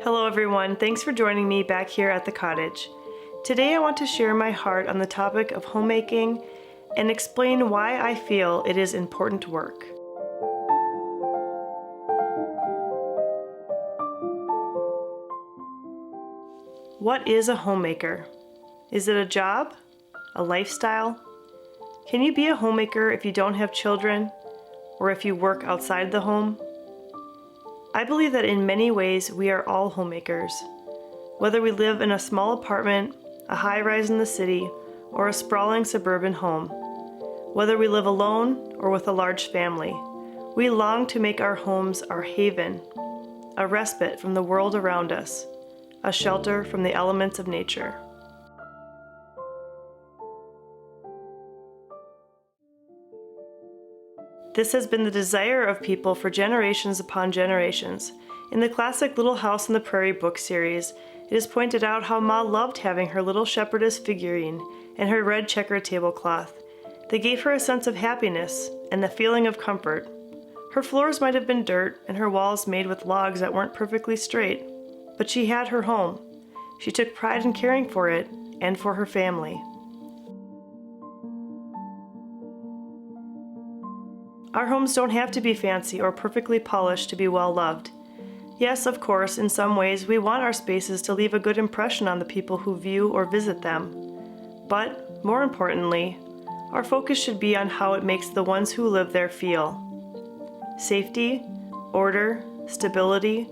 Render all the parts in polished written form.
Hello everyone, thanks for joining me back here at the cottage. Today I want to share my heart on the topic of homemaking and explain why I feel it is important work. What is a homemaker? Is it a job? A lifestyle? Can you be a homemaker if you don't have children or if you work outside the home? I believe that in many ways we are all homemakers. Whether we live in a small apartment, a high-rise in the city, or a sprawling suburban home. Whether we live alone or with a large family, we long to make our homes our haven, a respite from the world around us, a shelter from the elements of nature. This has been the desire of people for generations upon generations. In the classic Little House on the Prairie book series, it is pointed out how Ma loved having her little shepherdess figurine and her red checker tablecloth. They gave her a sense of happiness and the feeling of comfort. Her floors might have been dirt and her walls made with logs that weren't perfectly straight, but she had her home. She took pride in caring for it and for her family. Our homes don't have to be fancy or perfectly polished to be well loved. Yes, of course, in some ways we want our spaces to leave a good impression on the people who view or visit them. But, more importantly, our focus should be on how it makes the ones who live there feel. Safety, order, stability,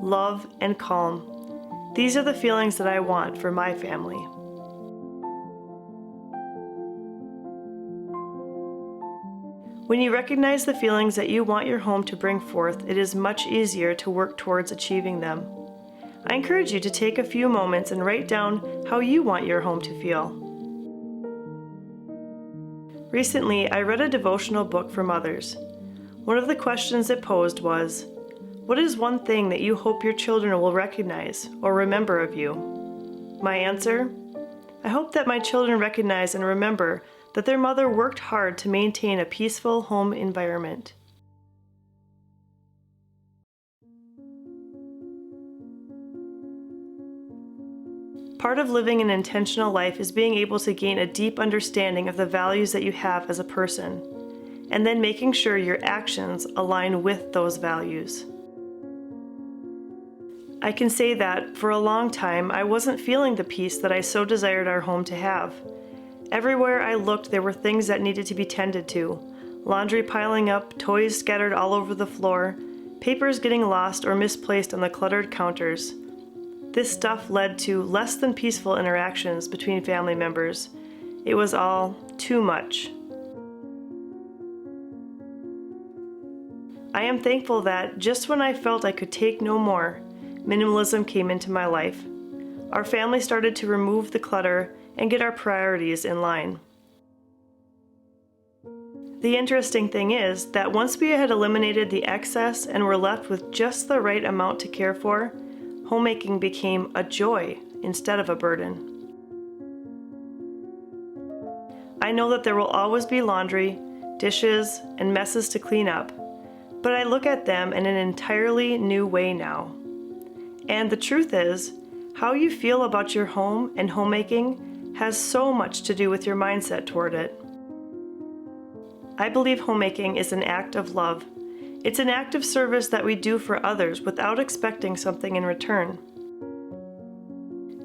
love, and calm. These are the feelings that I want for my family. When you recognize the feelings that you want your home to bring forth, it is much easier to work towards achieving them. I encourage you to take a few moments and write down how you want your home to feel. Recently, I read a devotional book for mothers. One of the questions it posed was, what is one thing that you hope your children will recognize or remember of you? My answer? I hope that my children recognize and remember that their mother worked hard to maintain a peaceful home environment. Part of living an intentional life is being able to gain a deep understanding of the values that you have as a person, and then making sure your actions align with those values. I can say that for a long time I wasn't feeling the peace that I so desired our home to have. Everywhere I looked, there were things that needed to be tended to. Laundry piling up, toys scattered all over the floor, papers getting lost or misplaced on the cluttered counters. This stuff led to less than peaceful interactions between family members. It was all too much. I am thankful that just when I felt I could take no more, minimalism came into my life. Our family started to remove the clutter and get our priorities in line. The interesting thing is that once we had eliminated the excess and were left with just the right amount to care for, homemaking became a joy instead of a burden. I know that there will always be laundry, dishes, and messes to clean up, but I look at them in an entirely new way now. And the truth is, how you feel about your home and homemaking has so much to do with your mindset toward it. I believe homemaking is an act of love. It's an act of service that we do for others without expecting something in return.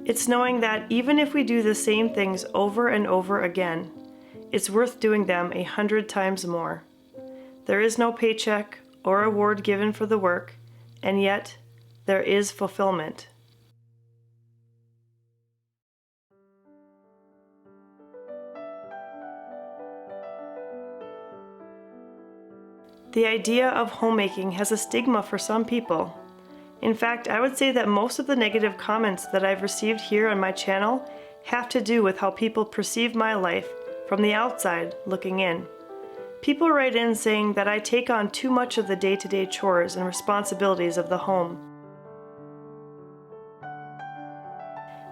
It's knowing that even if we do the same things over and over again, it's worth doing them 100 times more. There is no paycheck or award given for the work, and yet there is fulfillment. The idea of homemaking has a stigma for some people. In fact, I would say that most of the negative comments that I've received here on my channel have to do with how people perceive my life from the outside looking in. People write in saying that I take on too much of the day-to-day chores and responsibilities of the home.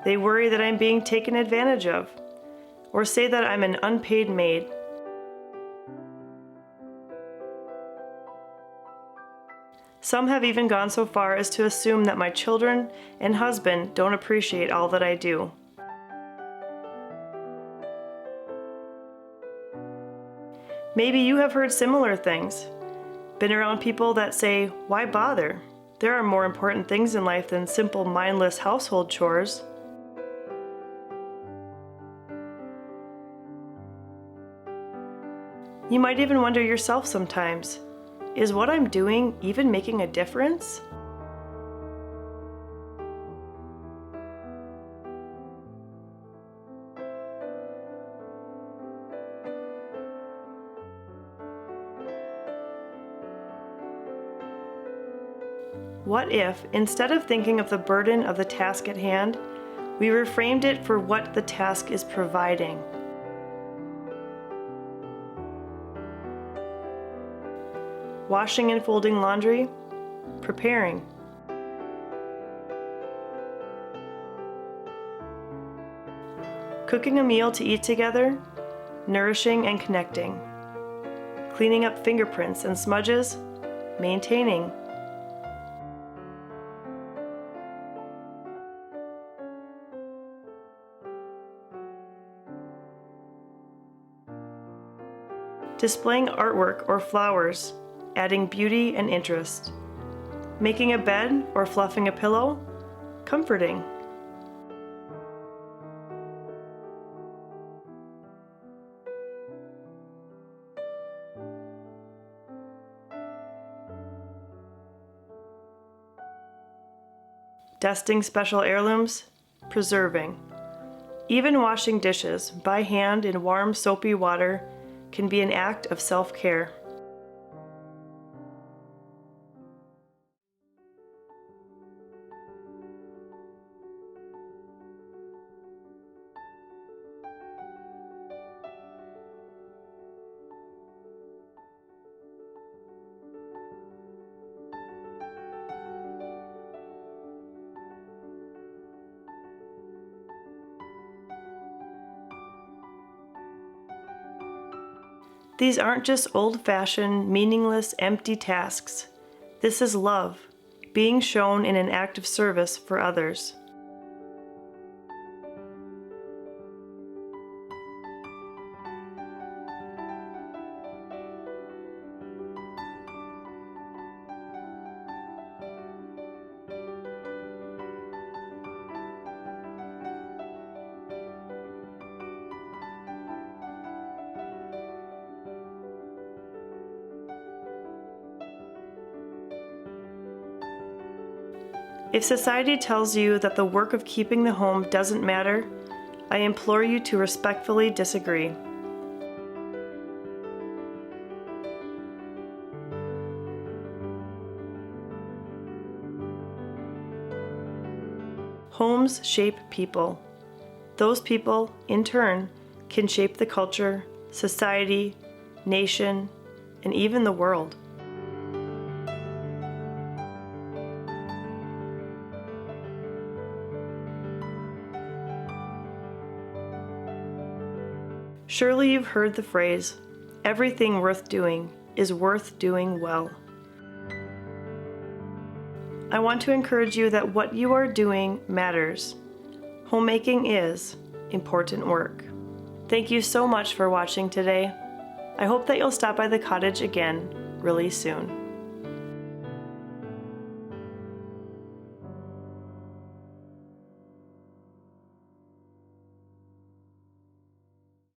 They worry that I'm being taken advantage of, or say that I'm an unpaid maid. Some have even gone so far as to assume that my children and husband don't appreciate all that I do. Maybe you have heard similar things. Been around people that say, "Why bother? There are more important things in life than simple mindless household chores." You might even wonder yourself sometimes, is what I'm doing even making a difference? What if, instead of thinking of the burden of the task at hand, we reframed it for what the task is providing? Washing and folding laundry, preparing. Cooking a meal to eat together, nourishing and connecting. Cleaning up fingerprints and smudges, maintaining. Displaying artwork or flowers, adding beauty and interest. Making a bed or fluffing a pillow, comforting. Dusting special heirlooms, preserving. Even washing dishes by hand in warm, soapy water can be an act of self-care. These aren't just old-fashioned, meaningless, empty tasks. This is love, being shown in an act of service for others. If society tells you that the work of keeping the home doesn't matter, I implore you to respectfully disagree. Homes shape people. Those people, in turn, can shape the culture, society, nation, and even the world. Surely you've heard the phrase, "Everything worth doing is worth doing well." I want to encourage you that what you are doing matters. Homemaking is important work. Thank you so much for watching today. I hope that you'll stop by the cottage again really soon.